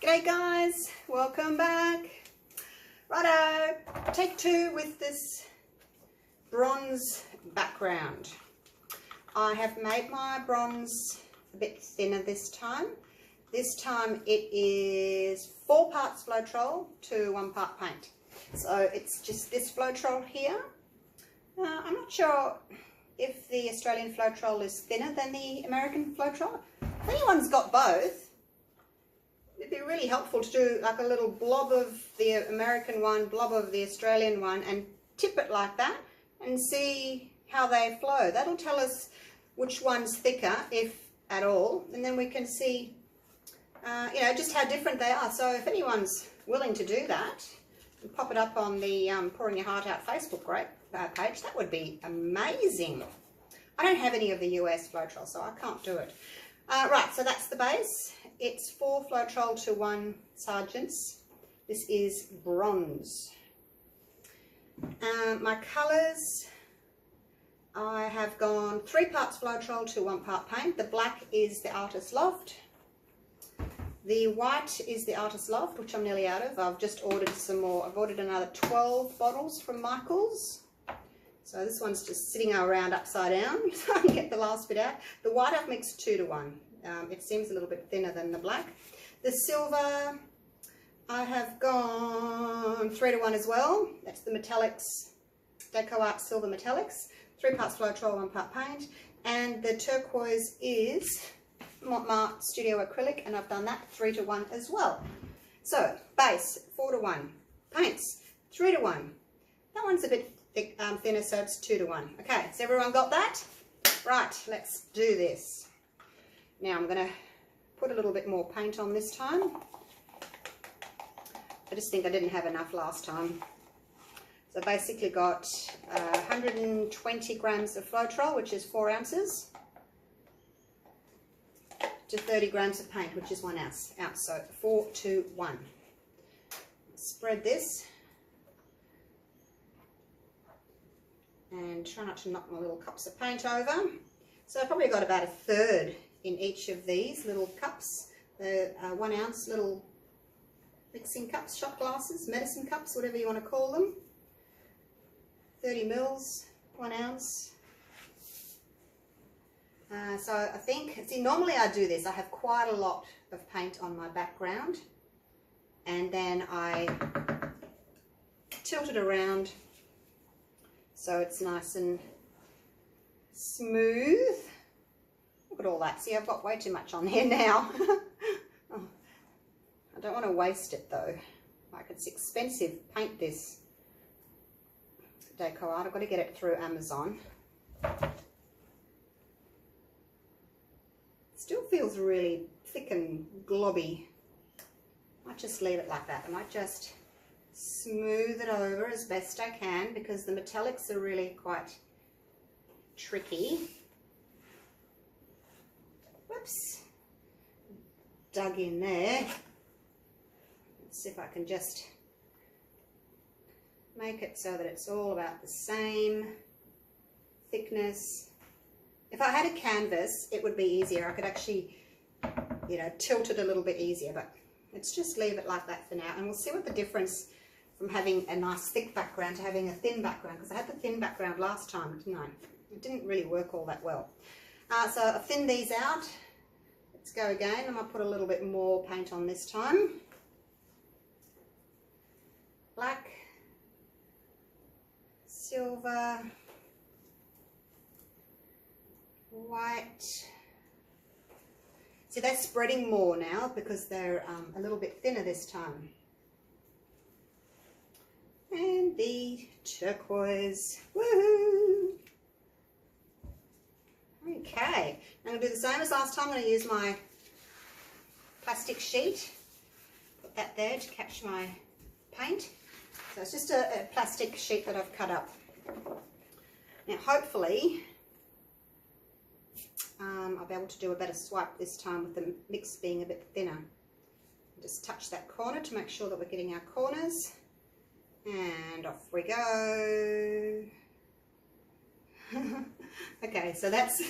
G'day guys, welcome back. Righto, take two with this bronze background. I have made my bronze a bit thinner this time. This time it is 4 parts Floetrol to 1 part paint. So it's just this Floetrol here. I'm not sure if the Australian Floetrol is thinner than the American Floetrol. If anyone's got both, it'd be really helpful to do like a little blob of the American one, blob of the Australian one, and tip it like that and see how they flow. That'll tell us which one's thicker, if at all, and then we can see, you know, just how different they are. So if anyone's willing to do that, and pop it up on the Pouring Your Heart Out Facebook page, that would be amazing. I don't have any of the US Floetrol, so I can't do it. Right, so that's the base. It's 4 Floetrol to 1 Sargents. This is bronze. My colours, I have gone 3 parts Floetrol to 1 part paint. The black is the Artist Loft. The white is the Artist Loft, which I'm nearly out of. I've just ordered some more. I've ordered another 12 bottles from Michael's. So this one's just sitting around upside down, so I can get the last bit out. The white I've mixed 2 to 1. It seems a little bit thinner than the black. The silver, I have gone 3 to 1 as well. That's the Metallics, Decoart Silver Metallics. 3 parts Floetrol, 1 part paint. And the turquoise is Mont Marte Studio Acrylic, and I've done that 3 to 1 as well. So, base, 4 to 1. Paints, 3 to 1. That one's a bit thinner, so it's 2 to 1. Okay, so everyone got that? Right, let's do this. Now I'm going to put a little bit more paint on this time. I just think I didn't have enough last time. So basically got 120 grams of Floetrol, which is 4 ounces, to 30 grams of paint, which is 1 ounce. So 4 to 1. Spread this. And try not to knock my little cups of paint over. So I've probably got about 1/3 in each of these little cups. The 1 ounce little mixing cups, shot glasses, medicine cups, whatever you want to call them. 30 mils, 1 ounce. So I think, see, normally I do this. I have quite a lot of paint on my background, and then I tilt it around so it's nice and smooth. Look at all that. See, I've got way too much on here now. Oh, I don't want to waste it though. Like, it's expensive. Paint this Decoart. I've got to get it through Amazon. Still feels really thick and globby. I might just leave it like that. I might just smooth it over as best I can, because the metallics are really quite tricky. Whoops, dug in there. Let's see if I can just make it so that it's all about the same thickness. If I had a canvas, it would be easier. I could actually, you know, tilt it a little bit easier, but let's just leave it like that for now, and we'll see what the difference from having a nice thick background to having a thin background, because I had the thin background last time, didn't I? It didn't really work all that well. So I've thinned these out. Let's go again. I might put a little bit more paint on this time. Black, silver, white. See, they're spreading more now because they're a little bit thinner this time. And the turquoise. Woohoo! Okay, I'm going to do the same as last time. I'm going to use my plastic sheet. Put that there to catch my paint. So it's just a plastic sheet that I've cut up. Now hopefully I'll be able to do a better swipe this time with the mix being a bit thinner. Just touch that corner to make sure that we're getting our corners. And off we go. Okay, so that's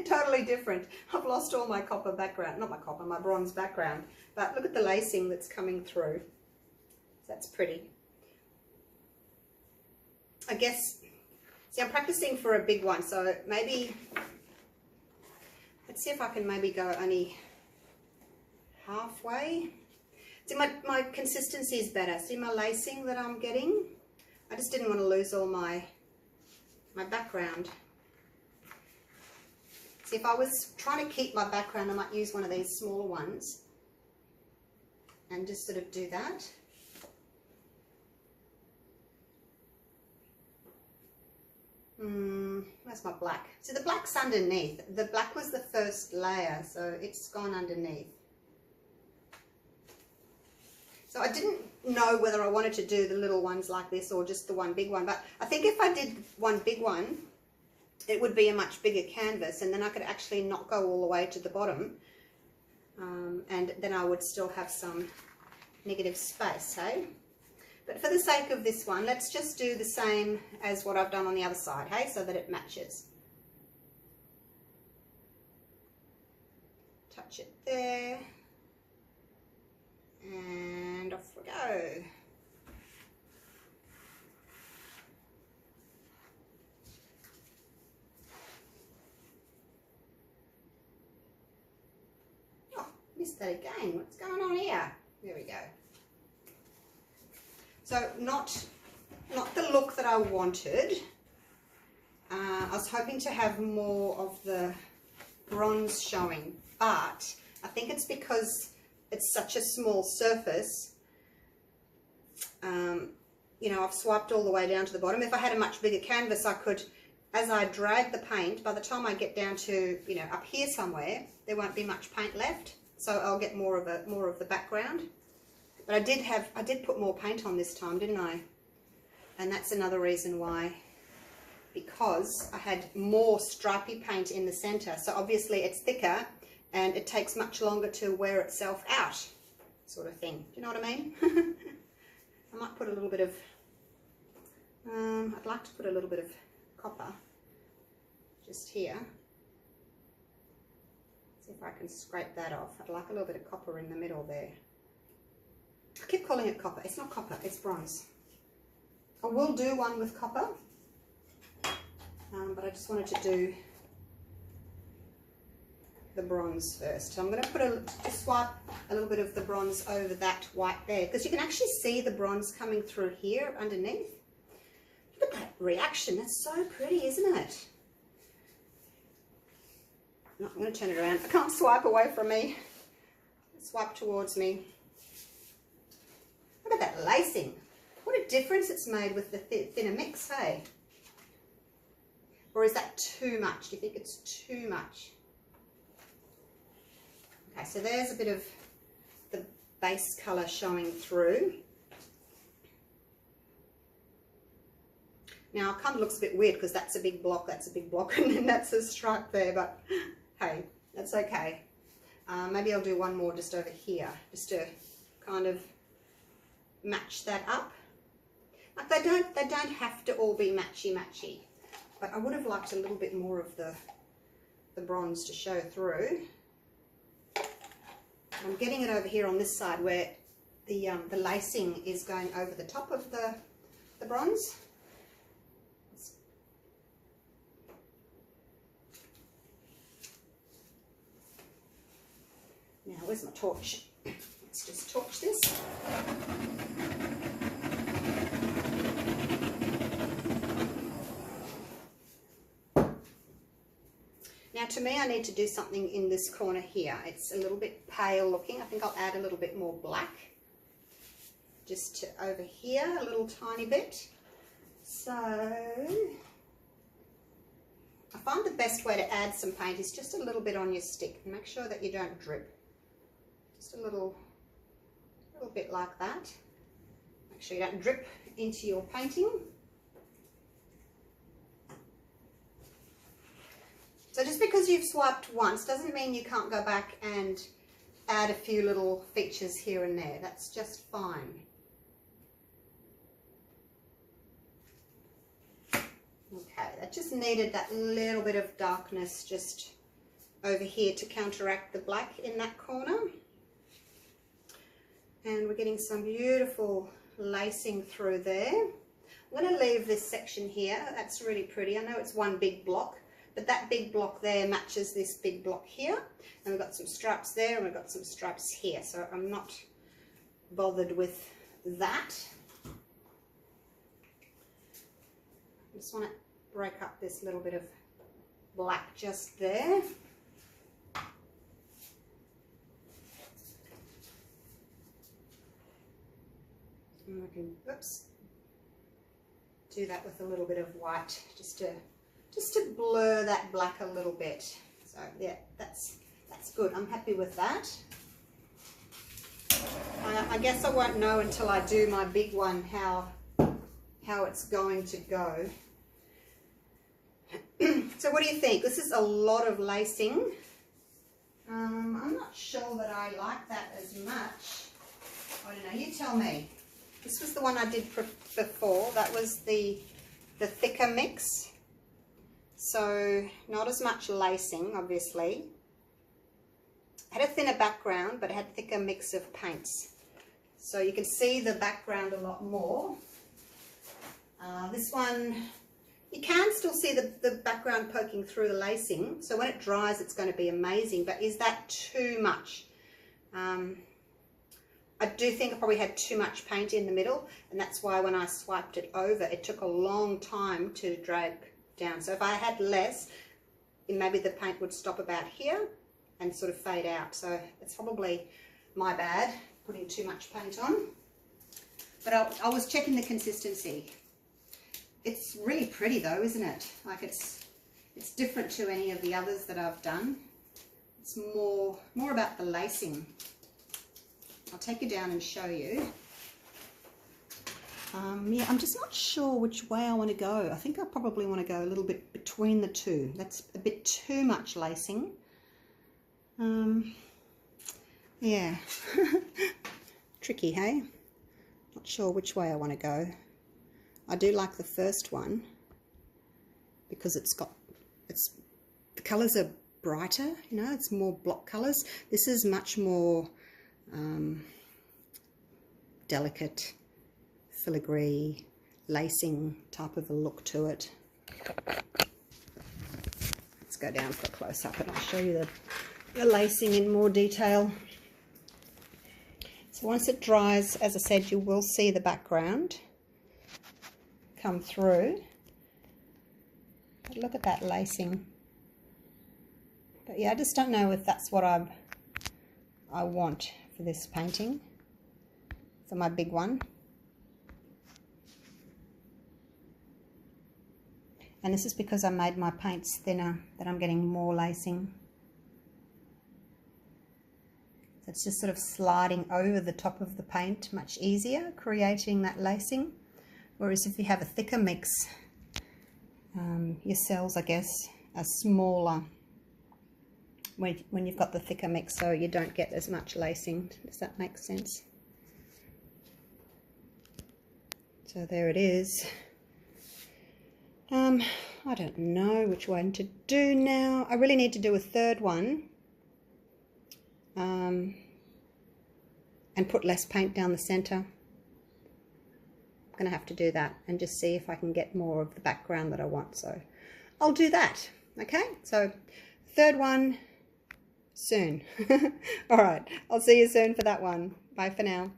Totally different. I've lost all my copper background, not my copper, my bronze background. But look at the lacing that's coming through. That's pretty. I guess, see, I'm practicing for a big one, so maybe, let's see if I can maybe go only halfway. See, my consistency is better. See my lacing that I'm getting? I just didn't want to lose all my background. See, if I was trying to keep my background, I might use one of these smaller ones and just sort of do that. Where's my black? So the black's underneath. The black was the first layer, so it's gone underneath. So I didn't know whether I wanted to do the little ones like this or just the one big one, but I think if I did one big one, it would be a much bigger canvas, and then I could actually not go all the way to the bottom, and then I would still have some negative space, hey? But for the sake of this one, let's just do the same as what I've done on the other side, hey, so that it matches. Touch it there, and off we go. Oh, missed that again. What's going on here? There we go. So not the look that I wanted. I was hoping to have more of the bronze showing, but I think it's because it's such a small surface. You know, I've swiped all the way down to the bottom. If I had a much bigger canvas, I could, as I drag the paint, by the time I get down to, you know, up here somewhere, there won't be much paint left. So I'll get more of the background. But I did put more paint on this time, didn't I? And that's another reason why, because I had more stripy paint in the center. So obviously it's thicker and it takes much longer to wear itself out, sort of thing. Do you know what I mean? I might put a little bit of, I'd like to put a little bit of copper just here. See if I can scrape that off. I'd like a little bit of copper in the middle there. I keep calling it copper. It's not copper, it's bronze. I will do one with copper, but I just wanted to do the bronze first. So I'm going to just swipe a little bit of the bronze over that white there, because you can actually see the bronze coming through here underneath. Look at that reaction. That's so pretty, isn't it? No, I'm going to turn it around. I can't swipe away from me. Swipe towards me. Look at that lacing. What a difference it's made with the thinner mix, hey? Or is that too much? Do you think it's too much? Okay, so there's a bit of the base colour showing through. Now it kind of looks a bit weird because that's a big block, and then that's a stripe there, but hey, that's okay. Maybe I'll do one more just over here, just to kind of match that up. Like they don't have to all be matchy, but I would have liked a little bit more of the bronze to show through. I'm getting it over here on this side where the lacing is going over the top of the bronze. Now, where's my torch? Let's just torch this. Now, to me, I need to do something in this corner here. It's a little bit pale looking. I think I'll add a little bit more black. Just to over here, a little tiny bit. So, I find the best way to add some paint is just a little bit on your stick. Make sure that you don't drip. Just a little bit like that. Make sure you don't drip into your painting. So just because you've swiped once doesn't mean you can't go back and add a few little features here and there. That's just fine. Okay, that just needed that little bit of darkness just over here to counteract the black in that corner. And we're getting some beautiful lacing through there. I'm going to leave this section here. That's really pretty. I know it's one big block, but that big block there matches this big block here. And we've got some stripes there and we've got some stripes here. So I'm not bothered with that. I just want to break up this little bit of black just there. And I can, oops, do that with a little bit of white just to blur that black a little bit. So yeah, that's good. I'm happy with that. I guess I won't know until I do my big one how it's going to go. So what do you think? This is a lot of lacing. I'm not sure that I like that as much. I don't know, you tell me. This was the one I did before. That was the thicker mix. So not as much lacing, obviously. Had a thinner background, but it had a thicker mix of paints. So you can see the background a lot more. This one, you can still see the background poking through the lacing. So when it dries, it's going to be amazing. But is that too much? I do think I probably had too much paint in the middle, and that's why when I swiped it over, it took a long time to drag down. So if I had less, maybe the paint would stop about here and sort of fade out. So it's probably my bad, putting too much paint on. But I was checking the consistency. It's really pretty though, isn't it? Like it's different to any of the others that I've done. It's more about the lacing. I'll take it down and show you. Yeah, I'm just not sure which way I want to go. I think I probably want to go a little bit between the two. That's a bit too much lacing. Yeah. Tricky, hey? Not sure which way I want to go. I do like the first one because the colours are brighter, you know, it's more block colours. This is much more delicate, filigree, lacing type of a look to it. Let's go down for a close-up and I'll show you the lacing in more detail. So once it dries, as I said, you will see the background come through. But look at that lacing. But yeah, I just don't know if that's what I want for this painting, for my big one. And this is because I made my paints thinner that I'm getting more lacing. So it's just sort of sliding over the top of the paint much easier, creating that lacing. Whereas if you have a thicker mix, your cells, I guess, are smaller when you've got the thicker mix, so you don't get as much lacing. Does that make sense? So there it is. I don't know which one to do now. I really need to do a third one and put less paint down the center. I'm going to have to do that and just see if I can get more of the background that I want. So I'll do that. Okay, so third one soon. All right, I'll see you soon for that one. Bye for now.